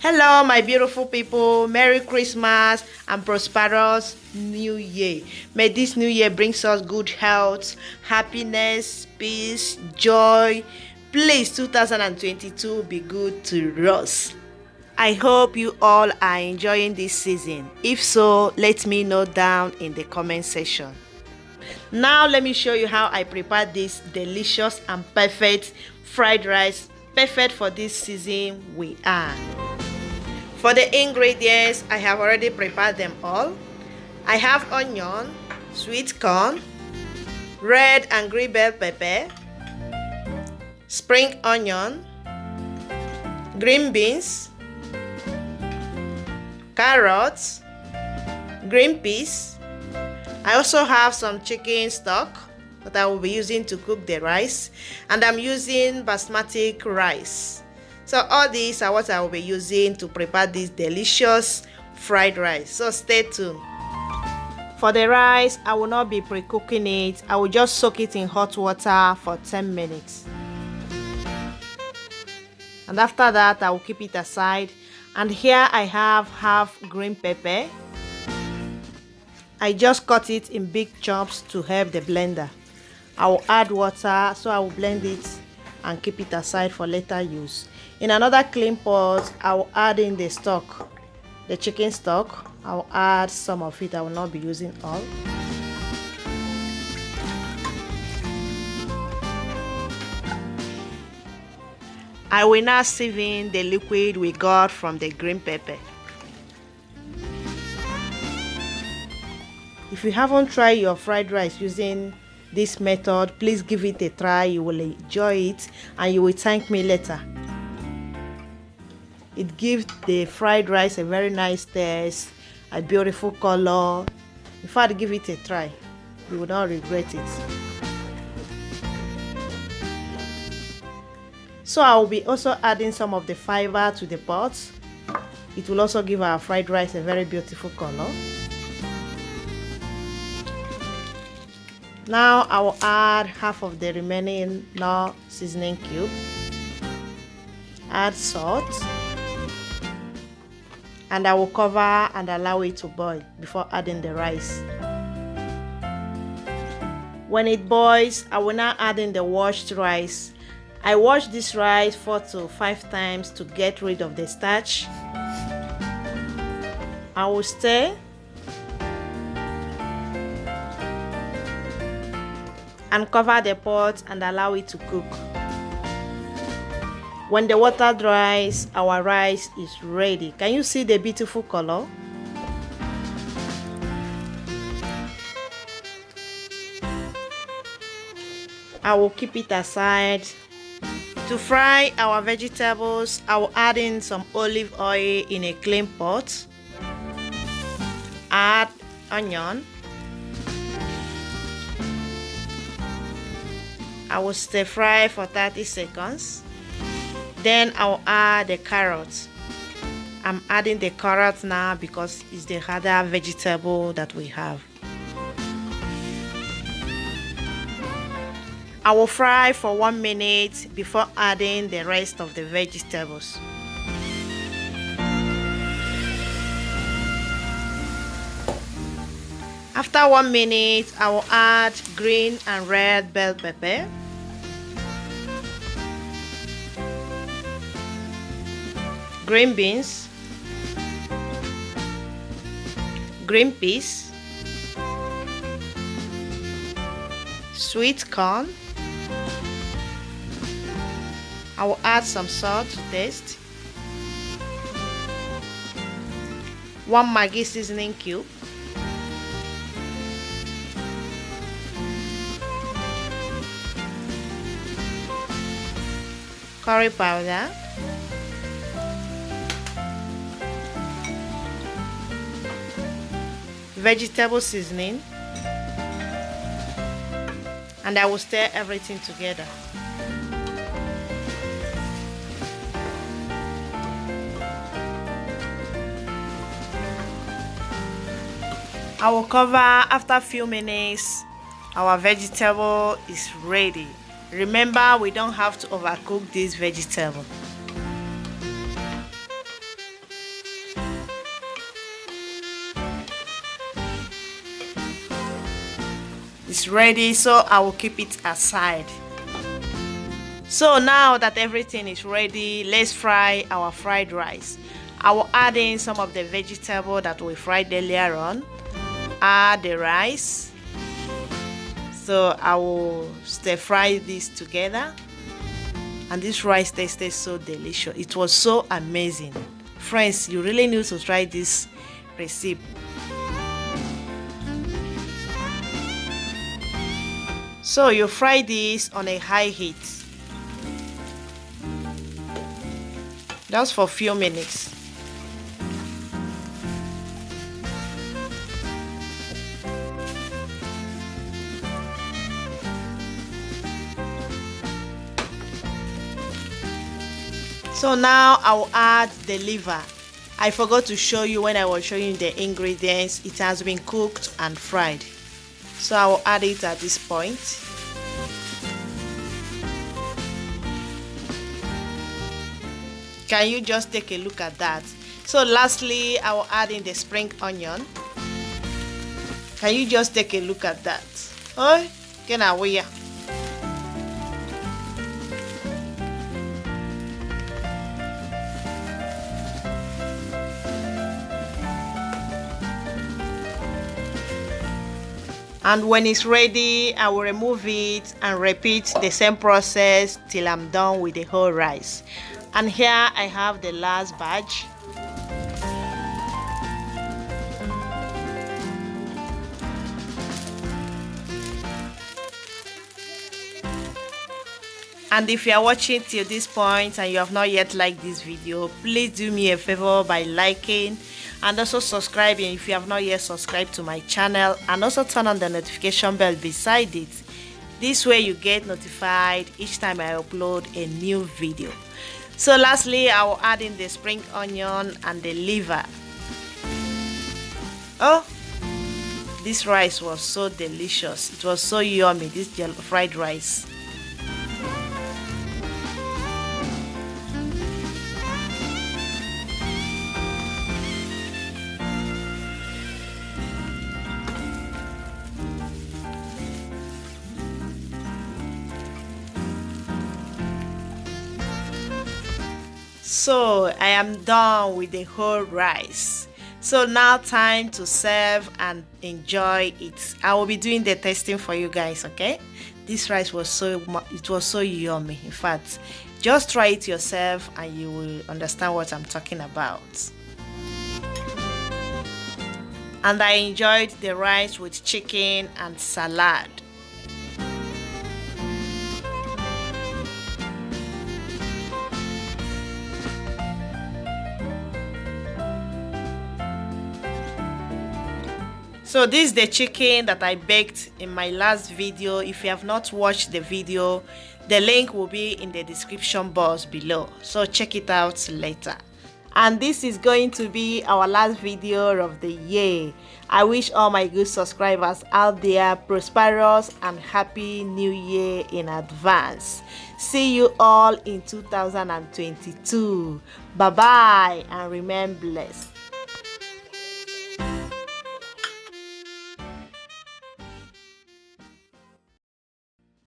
Hello, my beautiful people. Merry Christmas and prosperous New Year. May this New Year brings us good health, happiness, peace, joy. Please, 2022 be good to us. I hope you all are enjoying this season. If so, let me know down in the comment section. Now, let me show you how I prepare this delicious and perfect fried rice, perfect for this season we are. For the ingredients, I have already prepared them all. I have onion, sweet corn, red and green bell pepper, spring onion, green beans, carrots, green peas. I also have some chicken stock that I will be using to cook the rice, and I'm using basmati rice. So all these are what I will be using to prepare this delicious fried rice. So stay tuned. For the rice, I will not be pre-cooking it. I will just soak it in hot water for 10 minutes. And after that, I will keep it aside. And here I have half green pepper. I just cut it in big chunks to help the blender. I will add water, so I will blend it and keep it aside for later use. In another clean pot, I will add in the stock, the chicken stock. I will add some of it. I will not be using all. I will now sieve in the liquid we got from the green pepper. If you haven't tried your fried rice using this method, please give it a try. You will enjoy it and you will thank me later. It gives the fried rice a very nice taste, a beautiful color. In fact, give it a try. You will not regret it. So I will be also adding some of the fiber to the pot. It will also give our fried rice a very beautiful color. Now I will add half of the remaining Knorr seasoning cube. Add salt. And I will cover and allow it to boil before adding the rice. When it boils, I will now add in the washed rice. I wash this rice 4 to 5 times to get rid of the starch. I will stir and cover the pot and allow it to cook. When the water dries, our rice is ready. Can you see the beautiful color? I will keep it aside. To fry our vegetables, I will add in some olive oil in a clean pot. Add onion. I will stir fry for 30 seconds. Then I'll add the carrots. I'm adding the carrots now because it's the other vegetable that we have. I will fry for 1 minute before adding the rest of the vegetables. After 1 minute, I will add green and red bell pepper. Green beans, green peas, sweet corn. I will add some salt to taste, 1 Maggi seasoning cube, curry powder, vegetable seasoning, and I will stir everything together. I will cover. After a few minutes, our vegetable is ready. Remember, we don't have to overcook this vegetable. It's ready, so I will keep it aside. So now that everything is ready, let's fry our fried rice. I will add in some of the vegetable that we fried earlier on. Add the rice. So I will stir fry this together. And this rice tasted so delicious. It was so amazing. Friends, you really need to try this recipe. So you fry this on a high heat. Just for a few minutes. So now I will add the liver. I forgot to show you when I was showing you the ingredients. It has been cooked and fried. So I will add it at this point. Can you just take a look at that? So lastly, I will add in the spring onion. Can you just take a look at that? Oh, get away. And when it's ready, I will remove it and repeat the same process till I'm done with the whole rice. And here I have the last batch. And if you are watching till this point and you have not yet liked this video, please do me a favor by liking and also subscribing if you have not yet subscribed to my channel, and also turn on the notification bell beside it. This way you get notified each time I upload a new video. So lastly, I will add in the spring onion and the liver. Oh, this rice was so delicious. It was so yummy, this fried rice. So I am done with the whole rice. So now time to serve and enjoy it. I will be doing the tasting for you guys, okay? This rice was so yummy. In fact, just try it yourself and you will understand what I'm talking about. And I enjoyed the rice with chicken and salad. So this is the chicken that I baked in my last video. If you have not watched the video, the link will be in the description box below. So check it out later. And this is going to be our last video of the year. I wish all my good subscribers out there prosperous and happy new year in advance. See you all in 2022. Bye bye and remain blessed.